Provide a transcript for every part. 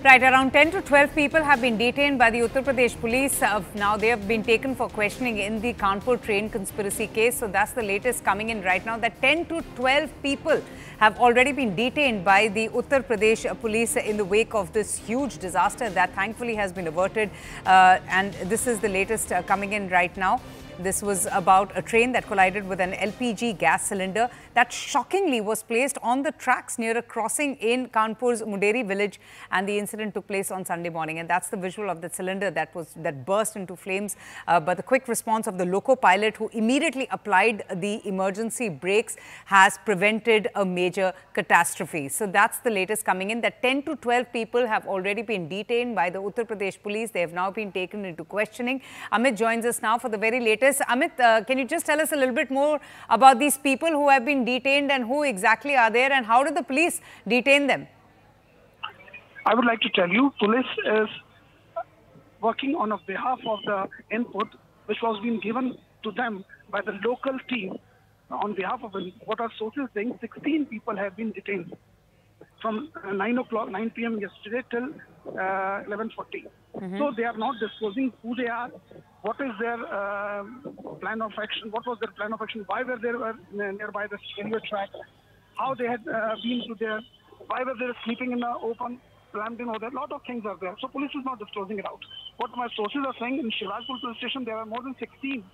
Right, around 10 to 12 people have been detained by the Uttar Pradesh police. Now they have been taken for questioning in the Kanpur train conspiracy case. So that's the latest coming in right now, that 10 to 12 people have already been detained by the Uttar Pradesh police in the wake of this huge disaster that thankfully has been averted. And this is the latest coming in right now. This was about a train that collided with an LPG gas cylinder that shockingly was placed on the tracks near a crossing in Kanpur's Munderi village, and the incident took place on Sunday morning. And that's the visual of the cylinder that burst into flames. But the quick response of the loco pilot, who immediately applied the emergency brakes, has prevented a major catastrophe. So that's the latest coming in, that 10 to 12 people have already been detained by the Uttar Pradesh police. They have now been taken into questioning. Amit joins us now for the very latest. Amit, can you just tell us a little bit more about these people who have been detained and who exactly are there, and how did the police detain them? I would like to tell you, police is working on behalf of the input which was being given to them by the local team on behalf of what our sources saying 16 people have been detained from 9 p.m. yesterday till 11:40. So they are not disclosing who they are, what is their plan of action, what was their plan of action, why were they nearby the railway track, how they had been to there, why were they sleeping in the open, slammed in over there. A lot of things are there. So police is not disclosing it out. What my sources are saying, in Shirazpur police station, there are more than 16,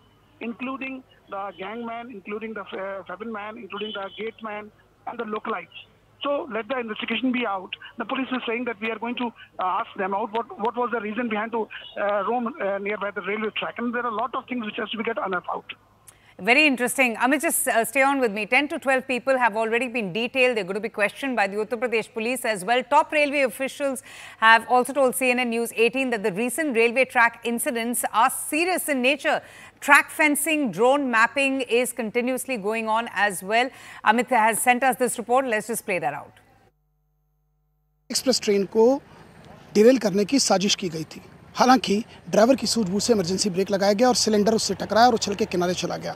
including the gangman, including the cabin man, including the gate man, and the localites. So let the investigation be out. The police is saying that we are going to ask them out what was the reason behind to roam nearby the railway track. And there are a lot of things which has to be get unearthed out. Very interesting. Amit, just stay on with me. 10 to 12 people have already been detailed. They're going to be questioned by the Uttar Pradesh police as well. Top railway officials have also told CNN News 18 that the recent railway track incidents are serious in nature. Track fencing, drone mapping is continuously going on as well. Amit has sent us this report. Let's just play that out. Express train को Daryl करने की साजिश की गई थी। हालांकि driver की सूझबूझ से इमरजेंसी ब्रेक लगाया गया और सिलेंडर उससे टकराया और उछल के किनारे चला गया।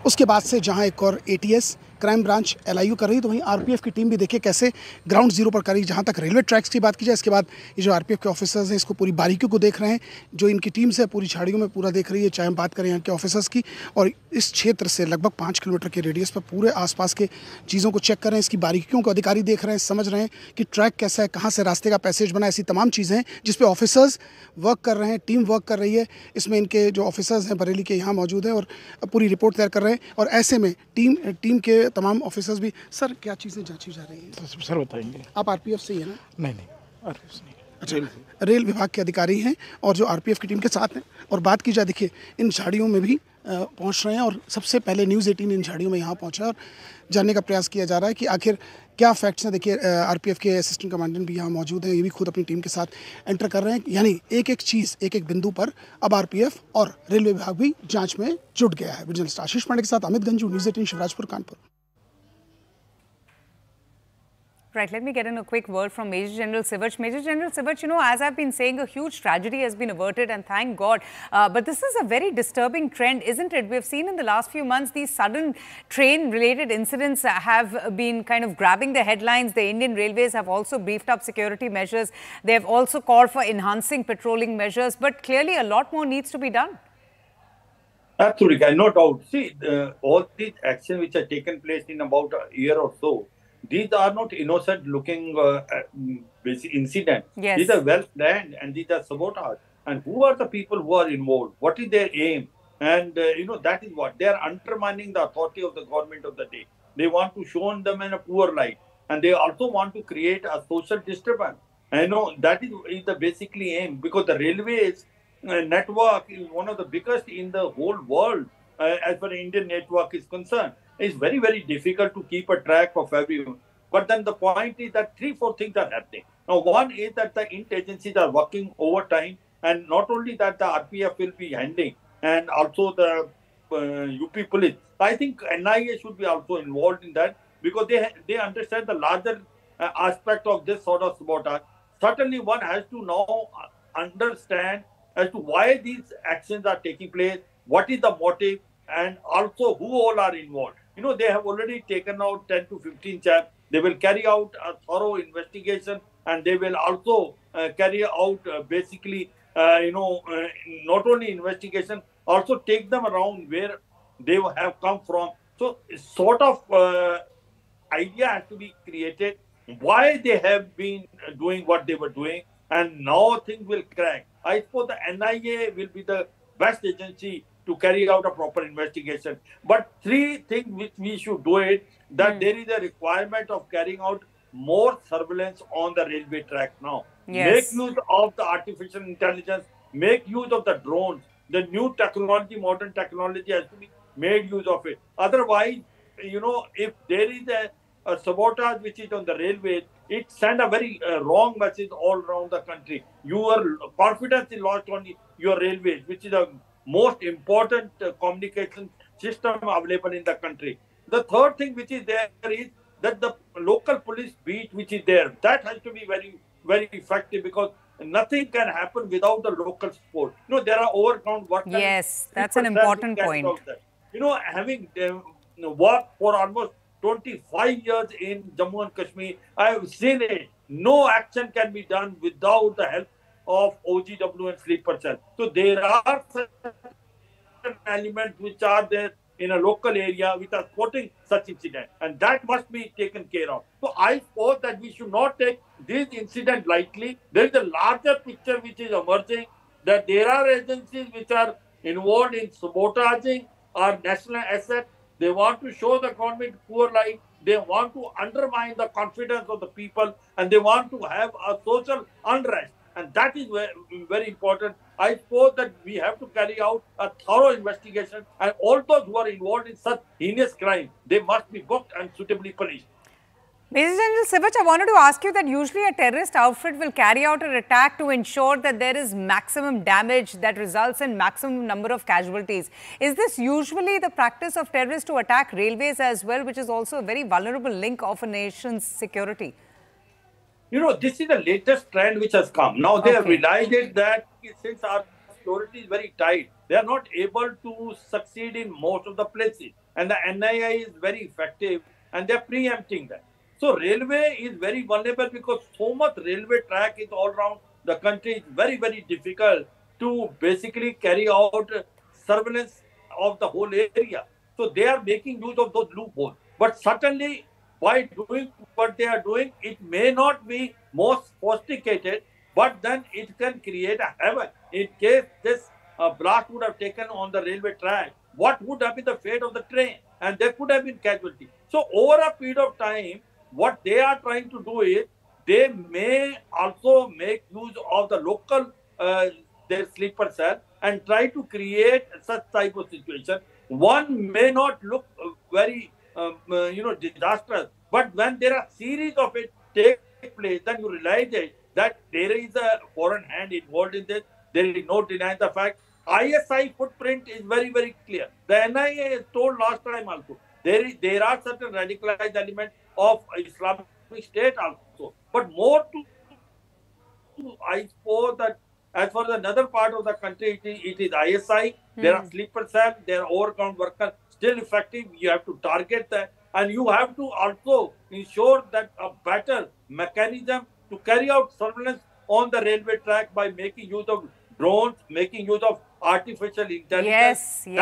उसके बाद से जहां एक और एटीएस क्राइम ब्रांच एलआईयू कर रही, तो वहीं आरपीएफ की टीम भी देखिए कैसे ग्राउंड जीरो पर करी। जहां तक रेलवे ट्रैक्स की बात की जाए, इसके बाद ये जो आरपीएफ के ऑफिसर्स हैं इसको पूरी बारीकियों को देख रहे हैं। जो इनकी टीम से पूरी झाड़ियों में पूरा देख रही है, चाहे हम बात करें यहाँ के ऑफिसर्स की, और इस क्षेत्र से लगभग 5 किलोमीटर के रेडियस पर पूरे आसपास के चीज़ों को चेक कर रहे हैं। इसकी बारीकियों को अधिकारी देख रहे हैं, समझ रहे हैं कि ट्रैक कैसा है, कहाँ से रास्ते का पैसेज बना है। ऐसी तमाम चीज़ें हैं जिस पे ऑफिसर्स वर्क कर रहे हैं, टीम वर्क कर रही है। इसमें इनके जो ऑफिसर्स हैं बरेली के यहाँ मौजूद हैं और पूरी रिपोर्ट तैयार कर रहे हैं। और ऐसे में टीम के तमाम ऑफिसर्स भी, सर क्या चीज़ें जांची जा रही हैं? सर बताएंगे। आप आरपीएफ से ही है ना? नहीं आरपीएफ से नहीं। अच्छा, रेल विभाग के अधिकारी हैं और जो आरपीएफ की टीम के साथ हैं। और बात की जाए, देखिए इन झाड़ियों में भी पहुंच रहे हैं और सबसे पहले न्यूज़ 18 इन झाड़ियों में यहाँ पहुंचा है और जानने का प्रयास किया जा रहा है कि आखिर क्या फैक्ट्स हैं। देखिए आरपीएफ के असिस्टेंट कमांडेंट भी यहाँ मौजूद हैं, ये भी खुद अपनी टीम के साथ एंटर कर रहे हैं। यानी एक एक चीज़, एक एक बिंदु पर अब आरपीएफ और रेलवे विभाग भी जाँच में जुट गया है। जर्नलिस्ट आशीष पांडे के साथ Amit Ganju, news 18 Shivrajpur Kanpur. Right, let me get in a quick word from Major General Sivach. Major General Sivach, you know, as I've been saying, a huge tragedy has been averted, and thank God. But this is a very disturbing trend, isn't it? We've seen in the last few months these sudden train-related incidents have been kind of grabbing the headlines. The Indian Railways have also beefed up security measures. They have also called for enhancing patrolling measures, but clearly a lot more needs to be done. Absolutely, no doubt. See, all these actions which have taken place in about a year or so, these are not innocent-looking basic incidents. Yes. These are well planned and these are sabotage. And who are the people who are involved? What is their aim? And that is what they are undermining the authority of the government of the day. They want to show them in a poor light, and they also want to create a social disturbance. And that is the basically aim, because the railways network is one of the biggest in the whole world as far as Indian network is concerned. It's very, very difficult to keep a track of everyone. But then the point is that 3-4 things are happening. Now, one is that the agencies are working overtime, and not only that, the RPF will be handling, and also the UP police. I think NIA should be also involved in that, because they understand the larger aspect of this sort of sabotage. Certainly, one has to now understand as to why these actions are taking place, what is the motive, and also who all are involved. They have already taken out 10 to 15 chaps. They will carry out a thorough investigation and they will also carry out basically, not only investigation, also take them around where they have come from. So, sort of idea has to be created why they have been doing what they were doing, and now things will crack. I suppose the NIA will be the best agency to carry out a proper investigation. But three things which we should do it, that there is a requirement of carrying out more surveillance on the railway track now. Yes. Make use of the artificial intelligence, make use of the drones, the new technology, modern technology has to be made use of it. Otherwise, if there is a sabotage which is on the railways, it sends a very wrong message all around the country. Your confidence is lost on your railways, which is the most important communication system available in the country. The third thing which is there is that the local police beat which is there, that has to be very, very effective, because nothing can happen without the local support. There are overground workers. Yes, that's an important point. Having worked for almost 25 years in Jammu and Kashmir, I have seen it. No action can be done without the help of OGW and sleeper cell. So there are certain elements which are there in a local area which are supporting such incident, and that must be taken care of. So I suppose that we should not take this incident lightly. There is a larger picture which is emerging, that there are agencies which are involved in sabotaging our national asset. They want to show the government poor light. They want to undermine the confidence of the people, and they want to have a social unrest. And that is very important. I suppose that we have to carry out a thorough investigation, and all those who are involved in such heinous crime, they must be booked and suitably punished. Major General Sivach, I wanted to ask you that usually a terrorist outfit will carry out an attack to ensure that there is maximum damage that results in maximum number of casualties. Is this usually the practice of terrorists to attack railways as well, which is also a very vulnerable link of a nation's security? This is the latest trend which has come. Now they have realized that since our security is very tight, they are not able to succeed in most of the places. And the NIA is very effective, and they are preempting that. So railway is very vulnerable because so much railway track is all around the country. It's very, very difficult to basically carry out surveillance of the whole area. So they are making use of those loopholes. But certainly, by doing what they are doing, it may not be most sophisticated, but then it can create a havoc. In case this blast would have taken on the railway track, what would have been the fate of the train? And there could have been casualty. So over a period of time, what they are trying to do is, they may also make use of the local, their sleeper cell, and try to create such type of situation. One may not look very disastrous, but when there are series of it take place, then you realize that there is a foreign hand involved in this. There is no denying the fact. ISI footprint is very, very clear. The NIA has told last time also, there are certain radicalized elements of Islamic State also. But more to I suppose that as for another part of the country, it is ISI. There are sleeper cells, there are overground workers, still effective. You have to target that. And you have to also ensure that a better mechanism to carry out surveillance on the railway track by making use of drones, making use of artificial intelligence. Yes, yes.